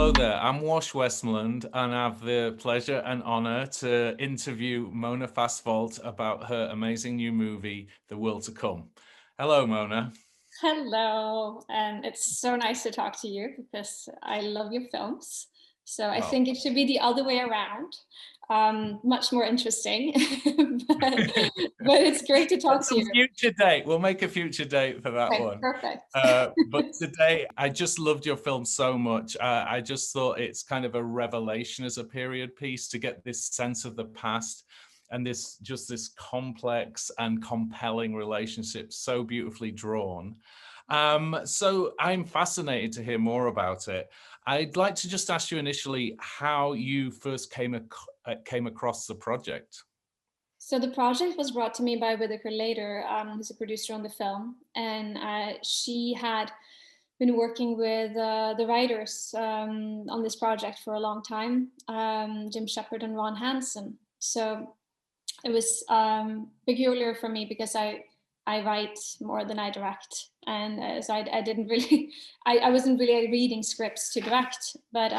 Hello there, I'm Wash Westmoreland and I have the pleasure and honor to interview Mona Fastvold about her amazing new movie, The World to Come. Hello, Mona. Hello, and it's so nice to talk to you because I love your films. So I Well, think it should be the other way around, much more interesting. but, but it's great to talk that's to some you. future date. We'll make a future date for that Okay, one. perfect. But today, I just loved your film so much. I just thought it's kind of a revelation as a period piece to get this sense of the past and this complex and compelling relationship so beautifully drawn. So I'm fascinated to hear more about it. I'd like to just ask you initially how you first came across the project. So the project was brought to me by Whitaker later, who's a producer on the film, and she had been working with the writers on this project for a long time, Jim Shepard and Ron Hansen. So it was peculiar for me because I write more than I direct, and so I didn't really I wasn't really reading scripts to direct. But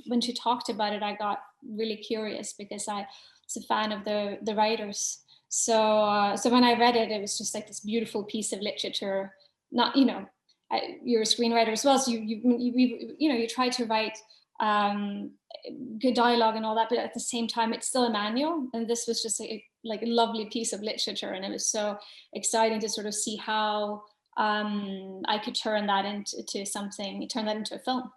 when she talked about it, I got really curious because I was a fan of the writers. So when I read it, it was just like this beautiful piece of literature. Not you're a screenwriter as well, so you try to write um, good dialogue and all that, but at the same time it's still a manual, and this was just like a lovely piece of literature, and it was so exciting to sort of see how I could turn that turn that into a film.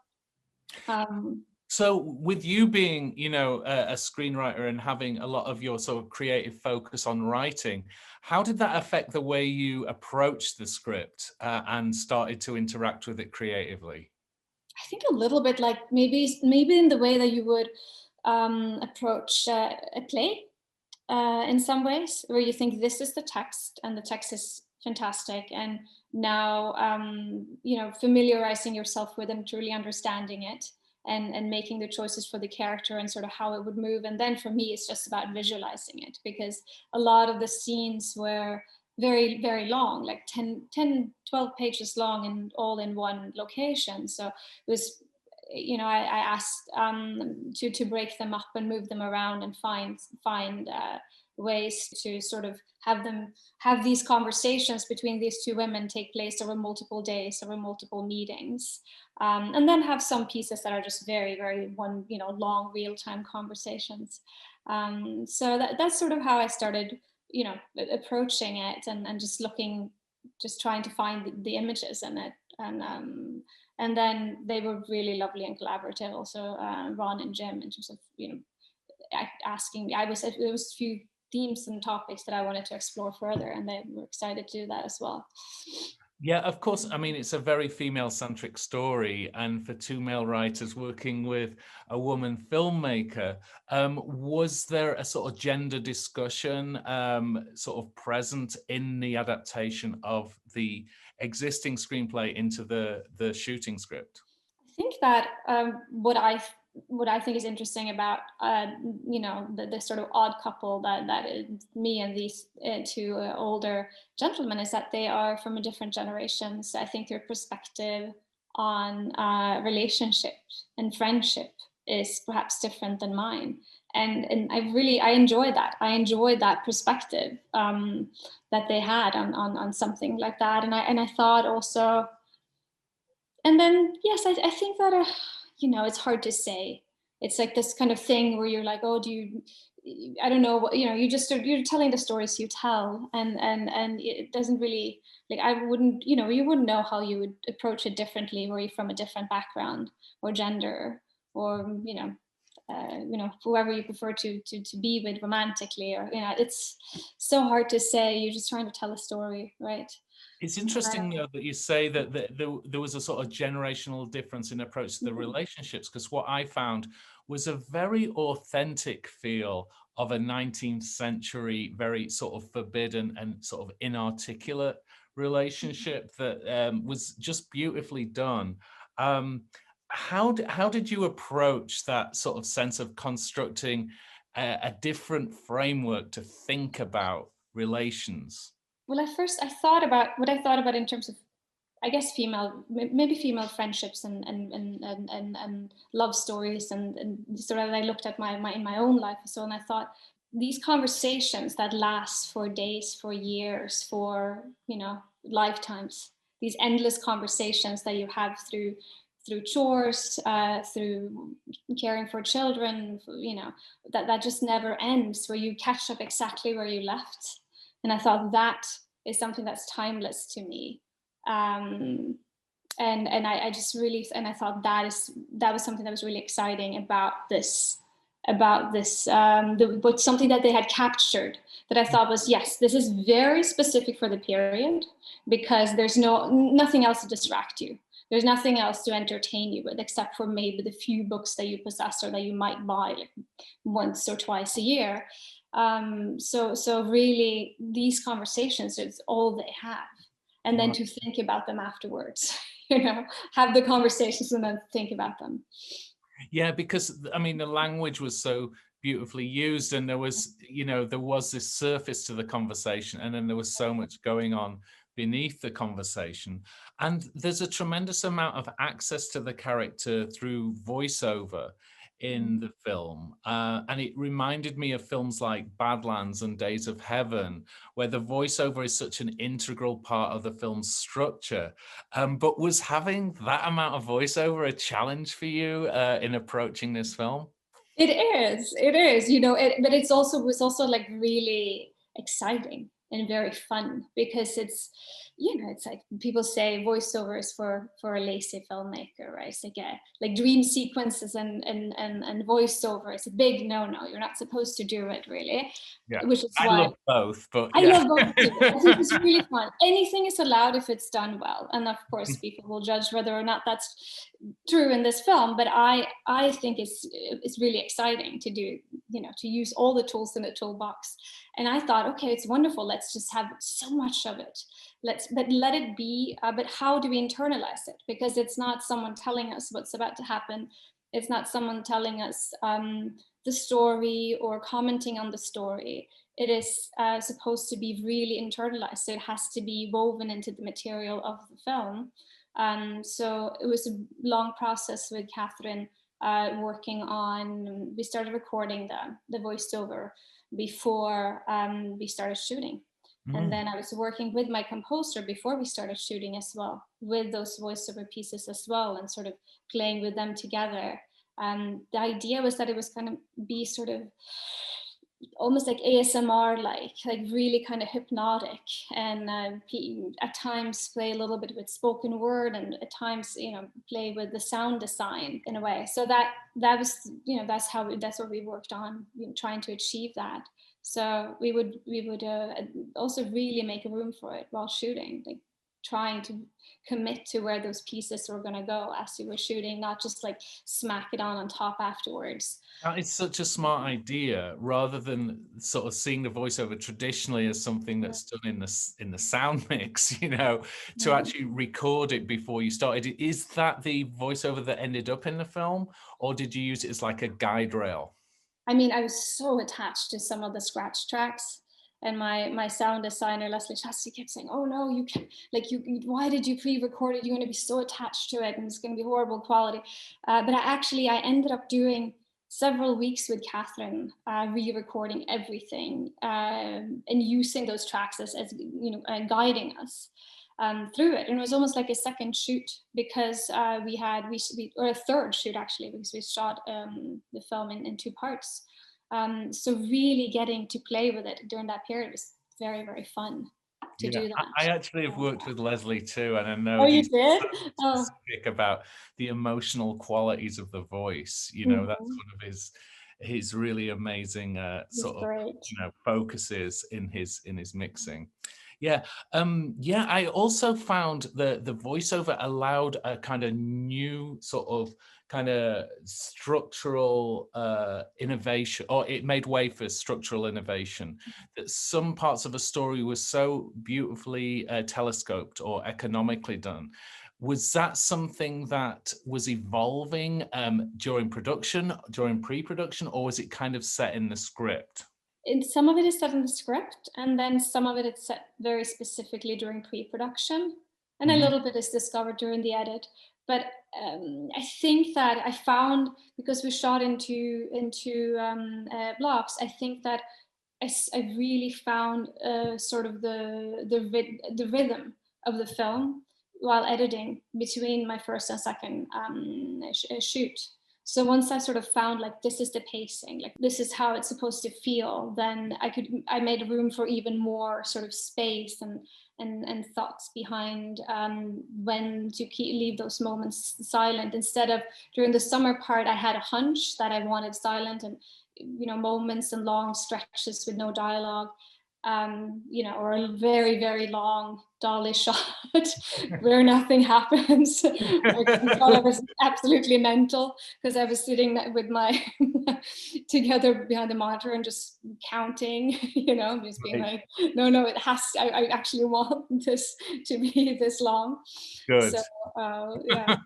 um, So with you being, a screenwriter and having a lot of your sort of creative focus on writing, how did that affect the way you approached the script and started to interact with it creatively? I think a little bit like maybe in the way that you would approach a play in some ways, where you think this is the text and the text is fantastic, and now familiarizing yourself with them, truly understanding it, and making the choices for the character and sort of how it would move. And then for me it's just about visualizing it, because a lot of the scenes were very, very long, like 12 pages long, and all in one location. So it was, I asked to break them up and move them around and find ways to sort of have these conversations between these two women take place over multiple days, over multiple meetings, and then have some pieces that are just very, very long real-time conversations. So that's sort of how I started, approaching it, and just trying to find the images in it. And then they were really lovely and collaborative also, Ron and Jim, in terms of asking me. There was a few themes and topics that I wanted to explore further, and they were excited to do that as well. Yeah, of course. I mean, it's a very female-centric story, and for two male writers working with a woman filmmaker, was there a sort of gender discussion sort of present in the adaptation of the existing screenplay into the shooting script? I think that what I think is interesting about the sort of odd couple that is me and these two older gentlemen is that they are from a different generation. So I think their perspective on relationship and friendship is perhaps different than mine, and I enjoy that. I enjoyed that perspective that they had on something like that, and I thought also. And then, yes, I think that, it's hard to say. It's like this kind of thing where you're like, oh, I don't know what, you're telling the stories you tell. And it doesn't really, like, I wouldn't, you wouldn't know how you would approach it differently were you from a different background or gender, or, whoever you prefer to be with romantically, or, it's so hard to say. You're just trying to tell a story, right? It's interesting, though, that you say that there was a sort of generational difference in approach to the relationships, because what I found was a very authentic feel of a 19th century, very sort of forbidden and sort of inarticulate relationship that was just beautifully done. How did you approach that sort of sense of constructing a different framework to think about relations? Well, at first I thought about what I thought about in terms of I guess maybe female friendships and love stories, and sort of I looked at in my own life and so, and I thought these conversations that last for days, for years, for lifetimes, these endless conversations that you have through chores, through caring for children, that just never ends, where you catch up exactly where you left. And I thought that is something that's timeless to me. And I just really, and I thought that was something that was really exciting about this, but something that they had captured that I thought was, yes, this is very specific for the period, because there's nothing else to distract you. There's nothing else to entertain you with, except for maybe the few books that you possess or that you might buy like once or twice a year. So really, these conversations is all they have. And then to think about them afterwards, have the conversations and then think about them. Yeah, because I mean, the language was so beautifully used, and there was this surface to the conversation, and then there was so much going on beneath the conversation. And there's a tremendous amount of access to the character through voiceover in the film. And it reminded me of films like Badlands and Days of Heaven, where the voiceover is such an integral part of the film's structure. But was having that amount of voiceover a challenge for you in approaching this film? It is, but was also like really exciting and very fun, because it's like people say voiceover is for a lazy filmmaker, right? It's like dream sequences and voiceover is a big no. You're not supposed to do it, really. Yeah, Which is I why love both, but I yeah. love both too. I think it's really fun. Anything is allowed if it's done well, and of course, people will judge whether or not that's true in this film. But I think it's really exciting to do, to use all the tools in the toolbox. And I thought, okay, it's wonderful. Let's just have so much of it. But let it be. But how do we internalize it? Because it's not someone telling us what's about to happen. It's not someone telling us the story or commenting on the story. It is supposed to be really internalized, so it has to be woven into the material of the film. So it was a long process with Catherine, working on. We started recording the voiceover before we started shooting. And then I was working with my composer before we started shooting as well, with those voiceover pieces as well, and sort of playing with them together. The idea was that it was going to be sort of almost like ASMR, like really kind of hypnotic, and at times play a little bit with spoken word, and at times play with the sound design in a way. So that was that's what we worked on, trying to achieve that. So we would also really make room for it while shooting, like trying to commit to where those pieces were going to go as we were shooting, not just like smack it on top afterwards. That is such a smart idea, rather than sort of seeing the voiceover traditionally as something that's done in the sound mix, to actually record it before you started. Is that the voiceover that ended up in the film, or did you use it as like a guide rail? I mean, I was so attached to some of the scratch tracks, and my sound designer Leslie Chasty kept saying, "Oh no, you can why did you pre-record it? You're going to be so attached to it, and it's going to be horrible quality." But I ended up doing several weeks with Catherine, re-recording everything, and using those tracks as guiding us through it. And it was almost like a second shoot, because or a third shoot actually, because we shot the film in 2 parts. So really getting to play with it during that period was very, very fun to do that. I actually have worked with Leslie too, and I know Oh, you he's did? so specific about the emotional qualities of the voice. That's one of his really amazing sort of focuses in his mixing. Yeah. I also found the voiceover allowed a kind of new sort of structural innovation, or it made way for structural innovation. That some parts of a story were so beautifully telescoped or economically done. Was that something that was evolving during production, during pre-production, or was it kind of set in the script? Some of it is set in the script, and then some of it is set very specifically during pre-production. and a little bit is discovered during the edit. But I think that I found, because we shot into blocks, I think that I really found sort of the rhythm of the film while editing between my first and second shoot. So once I sort of found like this is the pacing, like this is how it's supposed to feel, then I made room for even more sort of space and thoughts behind when to leave those moments silent. Instead of during the summer part, I had a hunch that I wanted silent and moments and long stretches with no dialogue, or a very, very long dolly shot where nothing happens. I thought I was absolutely mental because I was sitting with my together behind the monitor and just counting, just being like, no, it has to, I actually want this to be this long. Good. So, yeah.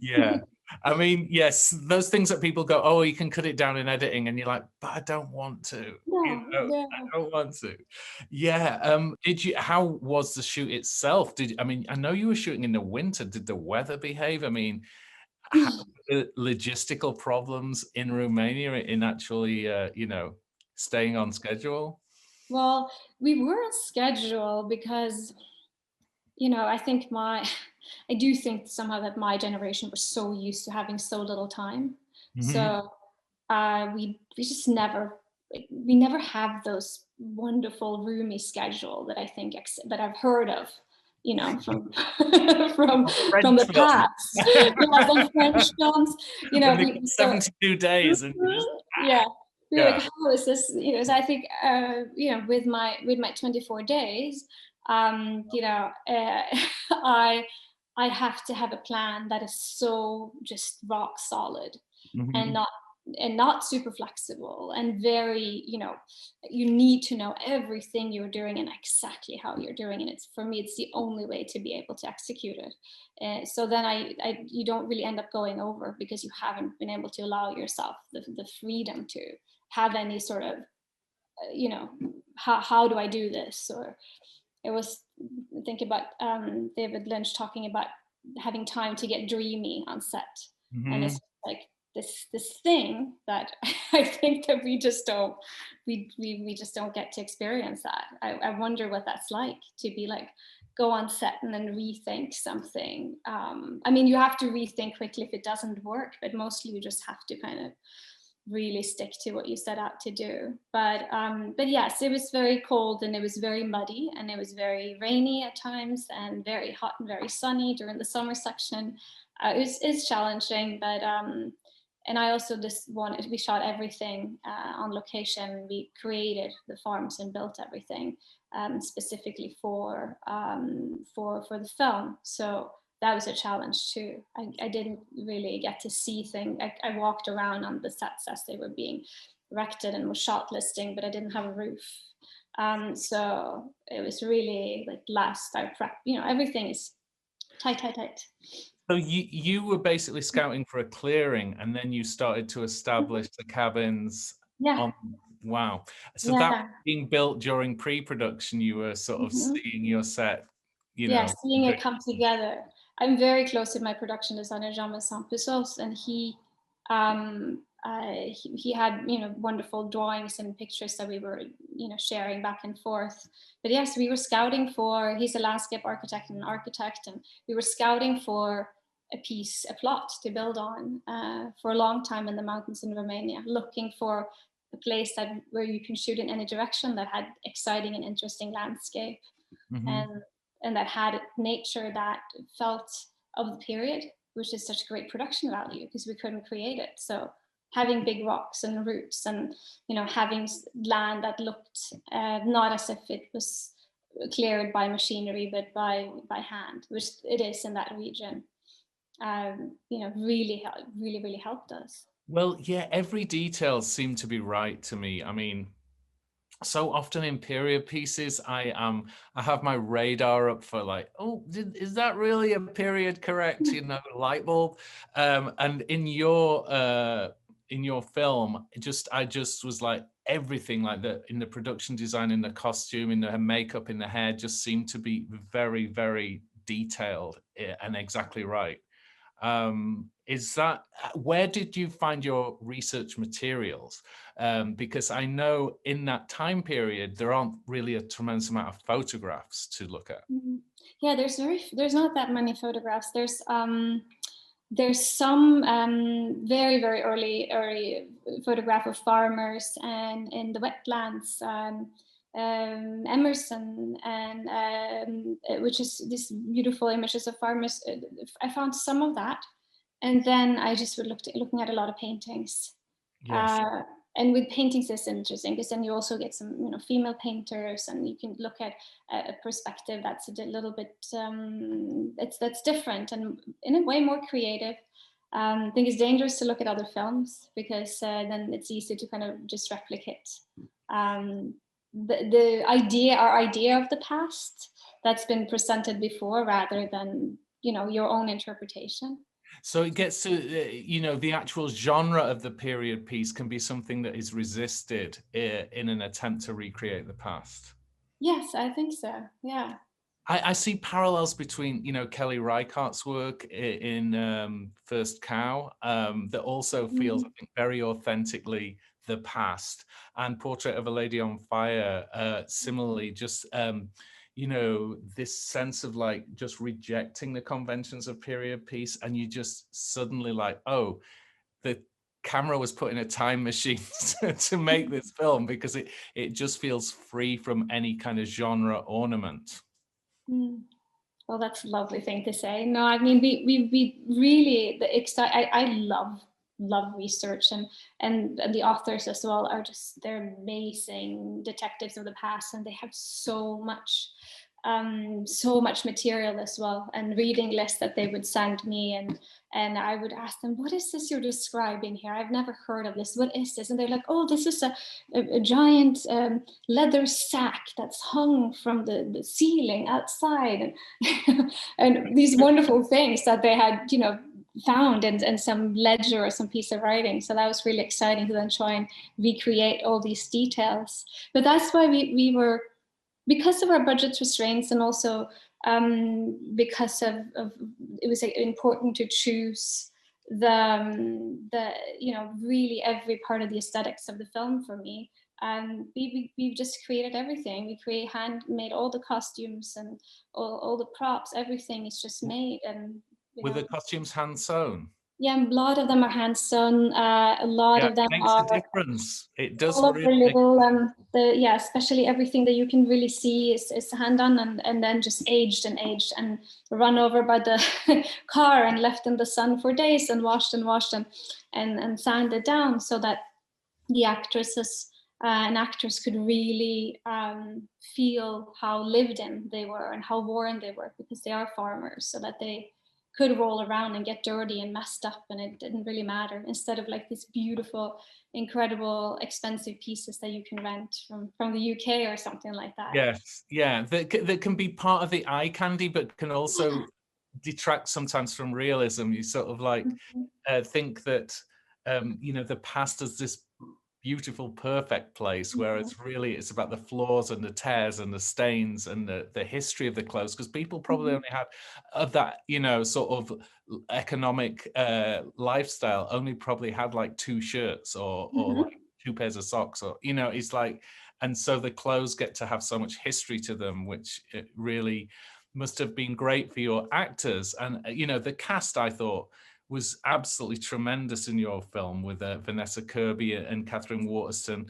Yeah. I mean, yes, those things that people go, oh, you can cut it down in editing, and you're like, but I don't want to. No, yeah. I don't want to. Yeah. How was the shoot itself? I know you were shooting in the winter. Did the weather behave? I mean, logistical problems in Romania in actually, staying on schedule? Well, we were on schedule because I do think somehow that my generation was so used to having so little time. So we just never have those wonderful roomy schedule that I think that I've heard of, from from the past. From French films, 72 days and yeah. You're like, how is this? So I think, with my 24 days, I have to have a plan that is so just rock solid and not super flexible and very, you need to know everything you're doing and exactly how you're doing. And for me, it's the only way to be able to execute it. So then you don't really end up going over because you haven't been able to allow yourself the freedom to have any sort of, how do I do this? Or it was, think about David Lynch talking about having time to get dreamy on set. And it's like this thing that I think that we just don't get to experience that. I wonder what that's like to be like, go on set and then rethink something. I mean, you have to rethink quickly if it doesn't work, but mostly you just have to kind of really stick to what you set out to do. But yes, it was very cold and it was very muddy and it was very rainy at times and very hot and very sunny during the summer section. It's challenging, but and I also just we shot everything on location. We created the farms and built everything specifically for the film. So that was a challenge too. I didn't really get to see things. I walked around on the sets as they were being erected and was shot listing, but I didn't have a roof. So it was really like last I prepped, everything is tight. So you were basically scouting for a clearing and then you started to establish the cabins. Yeah. Wow. So that being built during pre-production, you were sort of seeing your set, seeing it come together. I'm very close with my production designer, Jean-Vincent Pusos, and he had, wonderful drawings and pictures that we were, sharing back and forth. But yes, we were scouting for, he's a landscape architect and an architect, and we were scouting for a plot to build on for a long time in the mountains in Romania, looking for a place where you can shoot in any direction that had exciting and interesting landscape. And that had nature that felt of the period, which is such great production value because we couldn't create it. So having big rocks and roots and, having land that looked not as if it was cleared by machinery, but by hand, which it is in that region, really helped us. Well, yeah, every detail seemed to be right to me. I mean, so often in period pieces, I have my radar up for like, oh, is that really a period correct, light bulb? And in your film, I just was like, everything like that in the production design, in the costume, in the makeup, in the hair, just seemed to be very, very detailed and exactly right. Is that, where did you find your research materials? Because I know in that time period, there aren't really a tremendous amount of photographs to look at. Yeah, there's not that many photographs. There's some very early photograph of farmers and in the wetlands, Emerson, and which is these beautiful images of farmers. I found some of that, and then I just looking at a lot of paintings. Yes. And with paintings, it's interesting because then you also get some, female painters, and you can look at a perspective that's a little bit, that's different and in a way more creative. I think it's dangerous to look at other films because then it's easy to kind of just replicate our idea of the past that's been presented before, rather than your own interpretation. So it gets to, the actual genre of the period piece can be something that is resisted in an attempt to recreate the past. Yes, I think so. Yeah. I see parallels between, Kelly Reichardt's work in First Cow that also feels, I think, very authentically the past, and Portrait of a Lady on Fire, similarly, just, this sense of like just rejecting the conventions of period piece, and you just suddenly like, oh, the camera was put in a time machine to make this film, because it just feels free from any kind of genre ornament. Well, that's a lovely thing to say. No, I mean, we really, I love research, and the authors as well are just, they're amazing detectives of the past, and they have so much material as well, and reading lists that they would send me, and I would ask them, what is this you're describing here? I've never heard of this. What is this? And they're like, oh, this is a giant leather sack that's hung from the ceiling outside, and these wonderful things that they had, found in some ledger or some piece of writing. So that was really exciting to then try and recreate all these details. But that's why we were, because of our budget restraints, and also because of it was important to choose the really every part of the aesthetics of the film for me. We just created everything. We handmade all the costumes and all the props. Everything is just made, and Were the costumes hand sewn? Yeah, a lot of them are hand sewn. A lot of them it makes are a difference. It does all of really the make little especially everything that you can really see is hand done, and then just aged and run over by the car and left in the sun for days, and washed and sanded down, so that the actresses and actors could really feel how lived in they were and how worn they were, because they are farmers, so that they could roll around and get dirty and messed up, and it didn't really matter, instead of like these beautiful, incredible, expensive pieces that you can rent from the UK or something like that. Yes, yeah, that can be part of the eye candy, but can also detract sometimes from realism. You sort of like think that the past is this beautiful, perfect place, whereas really it's about the flaws and the tears and the stains and the history of the clothes, because people probably only had of that sort of economic lifestyle, only probably had like 2 shirts or like 2 pairs of socks, or it's like, and so the clothes get to have so much history to them, which it really must have been great for your actors. And the cast, I thought, was absolutely tremendous in your film, with Vanessa Kirby and Catherine Waterston,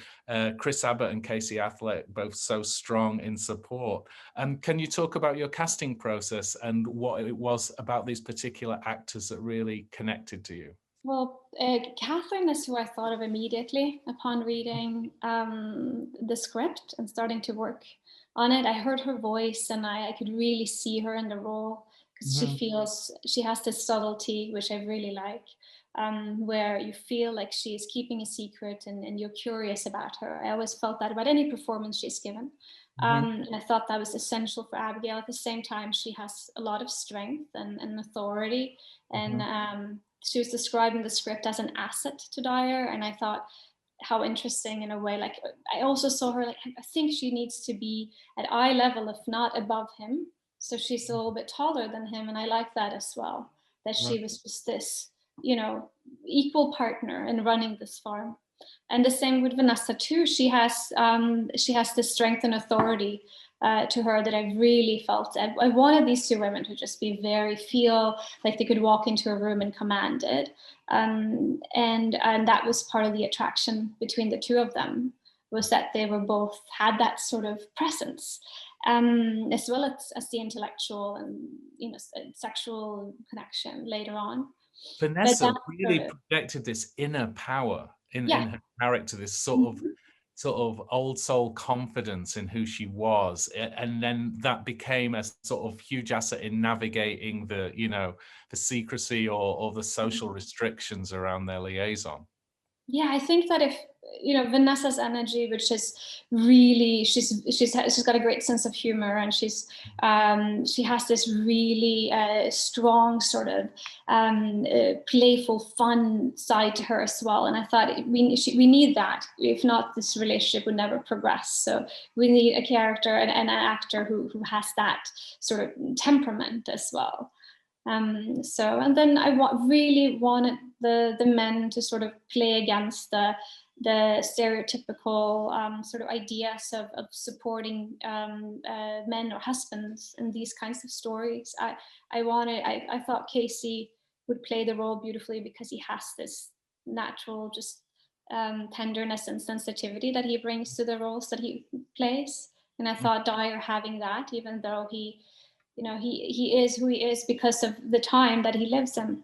Chris Abbott and Casey Affleck, both so strong in support. Can you talk about your casting process and what it was about these particular actors that really connected to you? Well, Catherine is who I thought of immediately upon reading the script and starting to work on it. I heard her voice, and I could really see her in the role, because she has this subtlety, which I really like, where you feel like she is keeping a secret, and you're curious about her. I always felt that about any performance she's given. And I thought that was essential for Abigail. At the same time, she has a lot of strength and authority, and she was described in the script as an asset to Dyer, and I thought how interesting in a way. Like, I also saw her like, I think she needs to be at eye level, if not above him, So she's a little bit taller than him, and I like that as well, that she was just this, you know, equal partner in running this farm. And the same with Vanessa too. She has this strength and authority to her that I really felt. I wanted these two women to just feel like they could walk into a room and command it. And that was part of the attraction between the two of them, was that they were both had that sort of presence, as well as the intellectual and, you know, sexual connection later on. But Vanessa that really sort of, projected this inner power in yeah. her character, this Mhm. sort of old soul confidence in who she was, and then that became a sort of huge asset in navigating the, you know, the secrecy or the social restrictions around their liaison. Yeah, I think that if, you know, Vanessa's energy, which is really, she's got a great sense of humor, and she has this really strong sort of playful, fun side to her as well. And I thought we need that. If not, this relationship would never progress. So we need a character and an actor who has that sort of temperament as well. So, and then I really wanted the men to sort of play against the stereotypical sort of ideas of supporting men or husbands in these kinds of stories. I thought Casey would play the role beautifully, because he has this natural just tenderness and sensitivity that he brings to the roles that he plays. And I thought Dyer having that, even though he, you know, he is who he is because of the time that he lives in,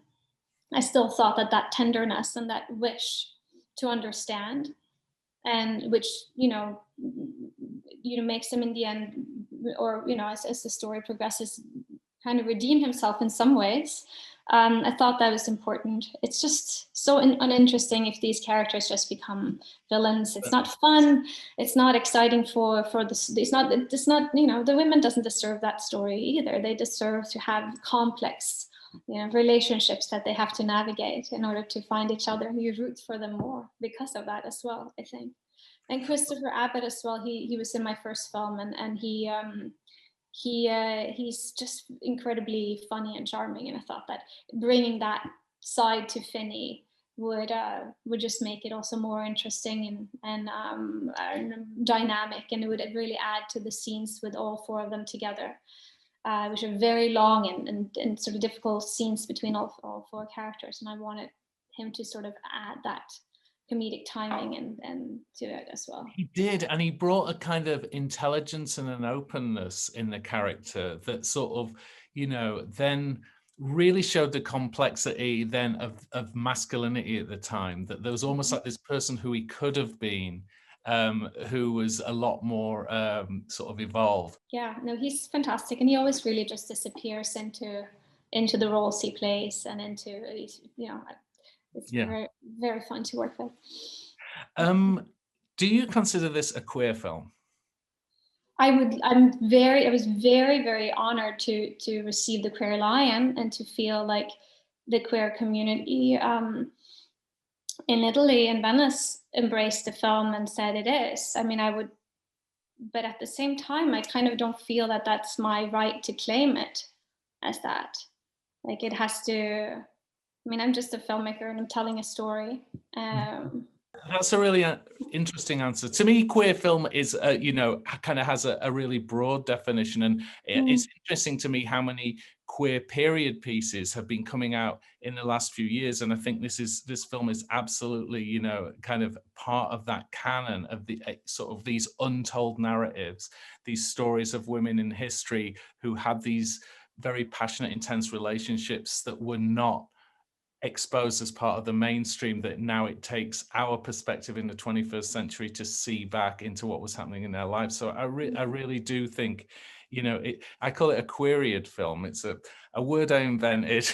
I still thought that tenderness and that wish to understand, and which, you know, makes him in the end, or, you know, as the story progresses, kind of redeem himself in some ways. I thought that was important. It's just so uninteresting if these characters just become villains. It's not fun. It's not exciting for the. It's not, you know, the women doesn't deserve that story either. They deserve to have complex, you know, relationships that they have to navigate in order to find each other. You root for them more because of that as well, I think. And Christopher Abbott as well. He was in my first film, and he's just incredibly funny and charming, and I thought that bringing that side to Finney would just make it also more interesting and dynamic, and it would really add to the scenes with all four of them together, which are very long and sort of difficult scenes between all four characters, and I wanted him to sort of add that comedic timing and to it as well. He did, and he brought a kind of intelligence and an openness in the character that sort of, you know, then really showed the complexity then of masculinity at the time, that there was almost like this person who he could have been, who was a lot more sort of evolved. Yeah, no, he's fantastic, and he always really just disappears into the roles he plays, and into, you know, it's very, very fun to work with. Do you consider this a queer film? I was very, very honored to receive the Queer Lion, and to feel like the queer community in Italy and Venice embraced the film and said it is. I mean, but at the same time, I kind of don't feel that that's my right to claim it as that. Like, it has to, I mean, I'm just a filmmaker and I'm telling a story. That's a really interesting answer. To me, queer film is, you know, kind of has a really broad definition, and it's interesting to me how many queer period pieces have been coming out in the last few years, and I think this film is absolutely, you know, kind of part of that canon of the sort of these untold narratives, these stories of women in history who had these very passionate, intense relationships that were not exposed as part of the mainstream, that now it takes our perspective in the 21st century to see back into what was happening in their lives. So I really do think, you know, I call it a queeried film. It's a word I invented.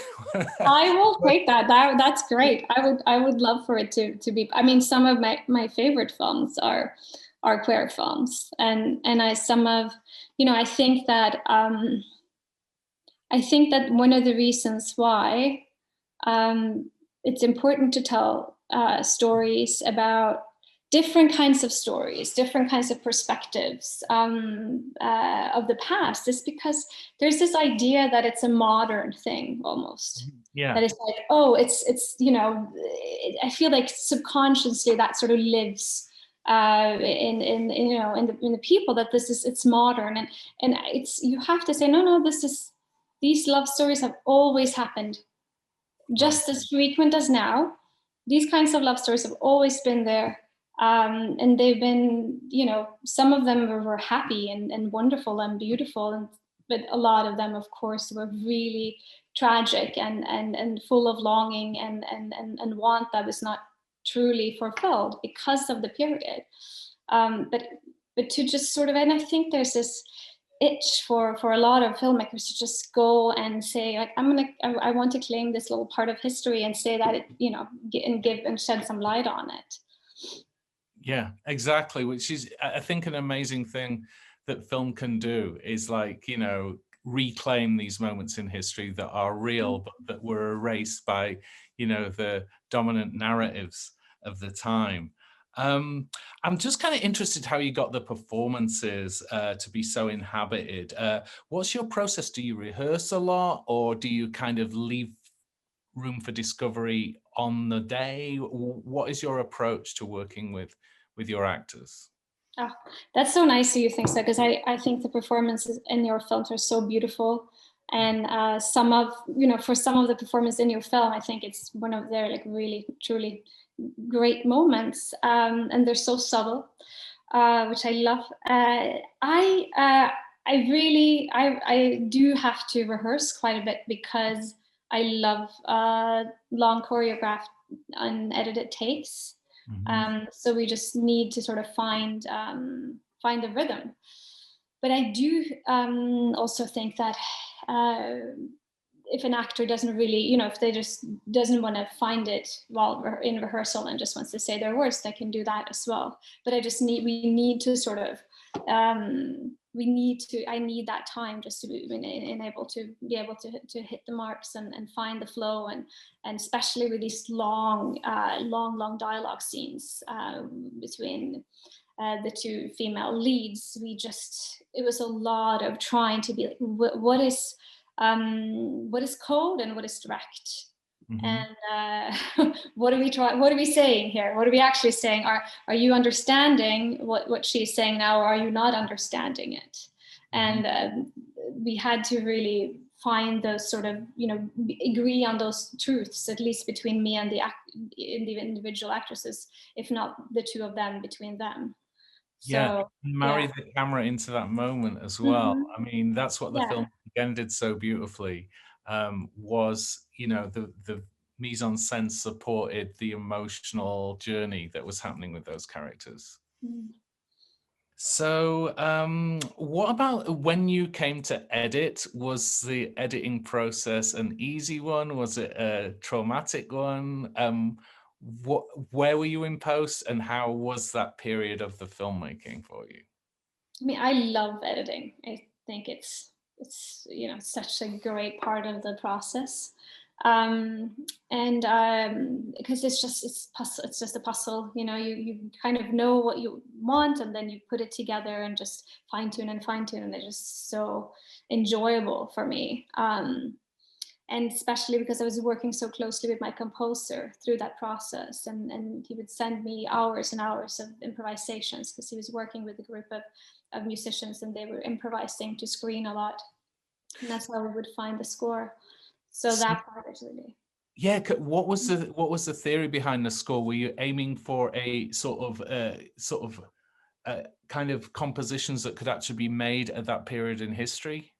I will take that. That's great. I would love for it to be. I mean, some of my favorite films are queer films, and some of, you know, I think that one of the reasons why it's important to tell stories about different kinds of stories, different kinds of perspectives of the past, is because there's this idea that it's a modern thing almost. Yeah. That it's like, oh, it's you know, I feel like subconsciously that sort of lives in you know in the people, that it's modern, and it's, you have to say no, these love stories have always happened, just as frequent as now. These kinds of love stories have always been there. And they've been, you know, some of them were happy and wonderful and beautiful, but a lot of them, of course, were really tragic and full of longing and want that was not truly fulfilled because of the period. But to just sort of, and I think there's this itch for a lot of filmmakers to just go and say, like, I want to claim this little part of history and say that it, you know, and give and shed some light on it. Yeah, exactly. Which is, I think, an amazing thing that film can do, is, like, you know, reclaim these moments in history that are real, but that were erased by, you know, the dominant narratives of the time. I'm just kind of interested how you got the performances to be so inhabited. What's your process? Do you rehearse a lot, or do you kind of leave room for discovery on the day? What is your approach to working with your actors? Oh, that's so nice that you think so, because I think the performances in your films are so beautiful. And some of, you know, for some of the performance in your film, I think it's one of their, like, really, truly great moments. And they're so subtle, which I love. I do have to rehearse quite a bit, because I love long choreographed unedited takes. So we just need to sort of find the rhythm. But I do also think that if an actor doesn't really, you know, if they just doesn't want to find it while in rehearsal and just wants to say their words, they can do that as well. But we need to sort of, I need that time just to be able to hit the marks and find the flow, and especially with these long dialogue scenes between the two female leads. It was a lot of trying to be like, what is code and what is direct. And what are we saying here? What are we actually saying? Are you understanding what she's saying now, or are you not understanding it? And we had to really find those sort of, you know, agree on those truths, at least between me and the individual actresses, if not the two of them, between them. Yeah, So marry the camera into that moment as well. I mean, that's what the film again did so beautifully. Was, you know, the mise en scène supported the emotional journey that was happening with those characters. So, what about when you came to edit? Was the editing process an easy one? Was it a traumatic one? Where were you in post, and how was that period of the filmmaking for you? I mean, I love editing. I think it's you know, such a great part of the process. And because it's just a puzzle, you know, you kind of know what you want, and then you put it together and just fine tune, and it's just so enjoyable for me. And especially because I was working so closely with my composer through that process, and he would send me hours and hours of improvisations, because he was working with a group of musicians, and they were improvising to screen a lot, and that's how we would find the score. So that part is really, Yeah, what was the theory behind the score? Were you aiming for a sort of kind of compositions that could actually be made at that period in history?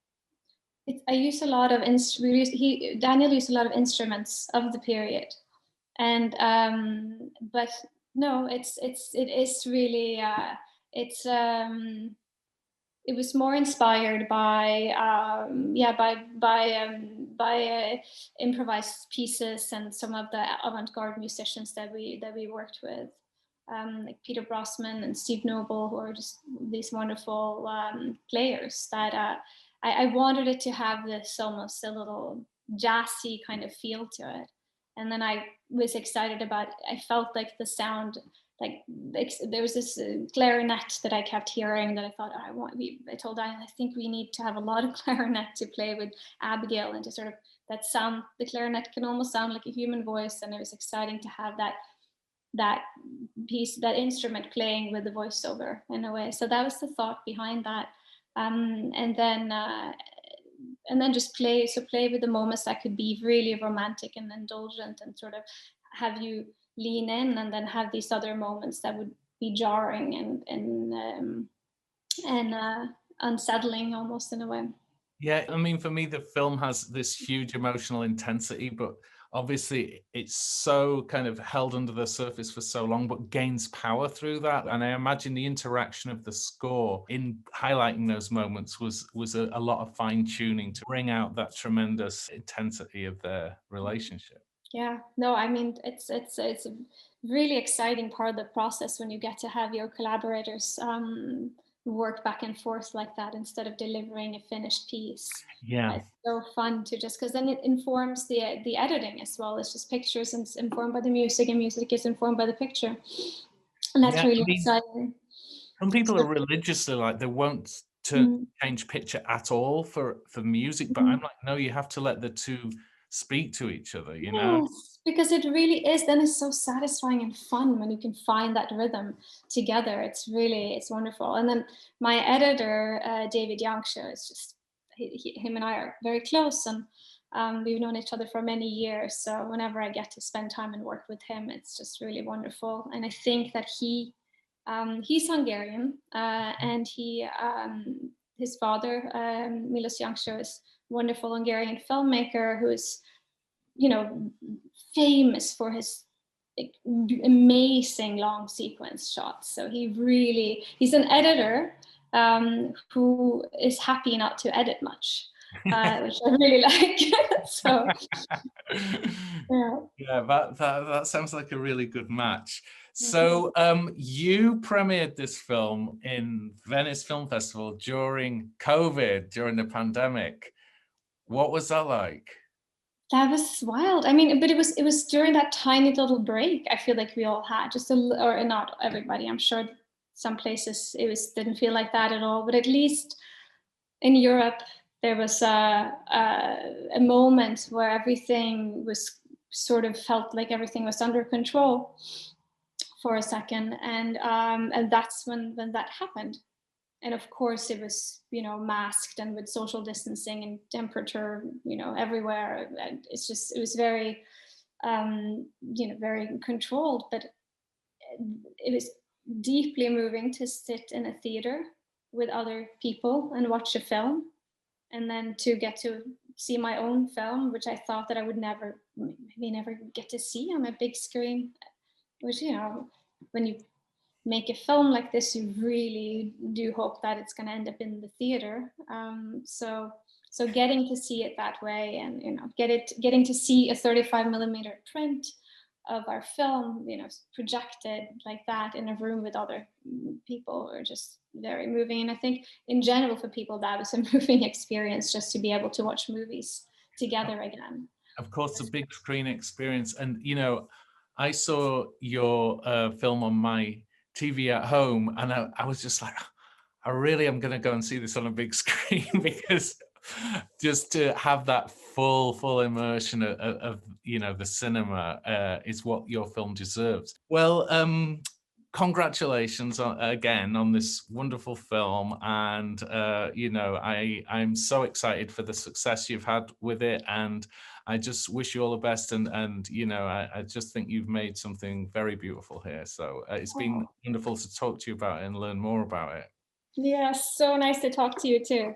I use a lot of Daniel used a lot of instruments of the period, and but no, it is really it's it was more inspired by improvised pieces and some of the avant-garde musicians that we worked with, like Peter Brosman and Steve Noble, who are just these wonderful players that I wanted it to have this almost a little jazzy kind of feel to it. And then I was excited about, I felt like the sound there was this clarinet that I kept hearing that I thought, I told Diane, I think we need to have a lot of clarinet to play with Abigail, and to sort of that sound, the clarinet can almost sound like a human voice. And it was exciting to have that piece, that instrument playing with the voiceover in a way. So that was the thought behind that. And then just play with the moments that could be really romantic and indulgent, and sort of have you lean in, and then have these other moments that would be jarring and unsettling almost in a way. Yeah, I mean, for me, the film has this huge emotional intensity, but obviously it's so kind of held under the surface for so long, but gains power through that. And I imagine the interaction of the score in highlighting those moments was a lot of fine tuning to bring out that tremendous intensity of their relationship. Yeah, no, I mean, it's a really exciting part of the process when you get to have your collaborators work back and forth like that, instead of delivering a finished piece. Yeah. It's so fun to just, because then it informs the editing as well. It's just pictures, and it's informed by the music, and music is informed by the picture, and that's Yeah, I really mean, exciting. some people So, are religiously like they won't mm, change picture at all for music, but I'm mhm. like, no, you have to let the two speak to each other, you know? Yes, because it really is. Then it's so satisfying and fun when you can find that rhythm together. It's wonderful. And then my editor, David Youngshaw, is just him and I are very close, and we've known each other for many years. So whenever I get to spend time and work with him, it's just really wonderful. And I think that he's Hungarian, and his father, Milos Youngshaw, is a wonderful Hungarian filmmaker who is, you know, famous for his like, amazing long sequence shots. So he's an editor who is happy not to edit much, which I really like. So yeah. Yeah, that sounds like a really good match. Mhm. So, you premiered this film in Venice Film Festival during COVID, during the pandemic. What was that like? That was wild. I mean, but it was during that tiny little break. I feel like we all had or not everybody. I'm sure some places didn't feel like that at all. But at least in Europe, there was a moment where everything was sort of felt like everything was under control for a second, and that's when that happened. And of course, it was, masked and with social distancing and temperature, everywhere. And it was very, very controlled. But it was deeply moving to sit in a theater with other people and watch a film, and then to get to see my own film, which I thought that I would maybe never get to see on a big screen. Which, when you make a film like this, you really do hope that it's going to end up in the theater. So getting to see it that way, and getting to see a 35 millimeter print of our film, projected like that in a room with other people, were just very moving. And I think in general for people that was a moving experience, just to be able to watch movies together again. Of course, a big screen experience. And, I saw your film on my TV at home, and I was just like, I really am going to go and see this on a big screen because just to have that full immersion of the cinema is what your film deserves. Well, congratulations again on this wonderful film, and I'm so excited for the success you've had with it, and I just wish you all the best, and I just think you've made something very beautiful here. So it's been Oh, wonderful to talk to you about it and learn more about it. yeah, so nice to talk to you too.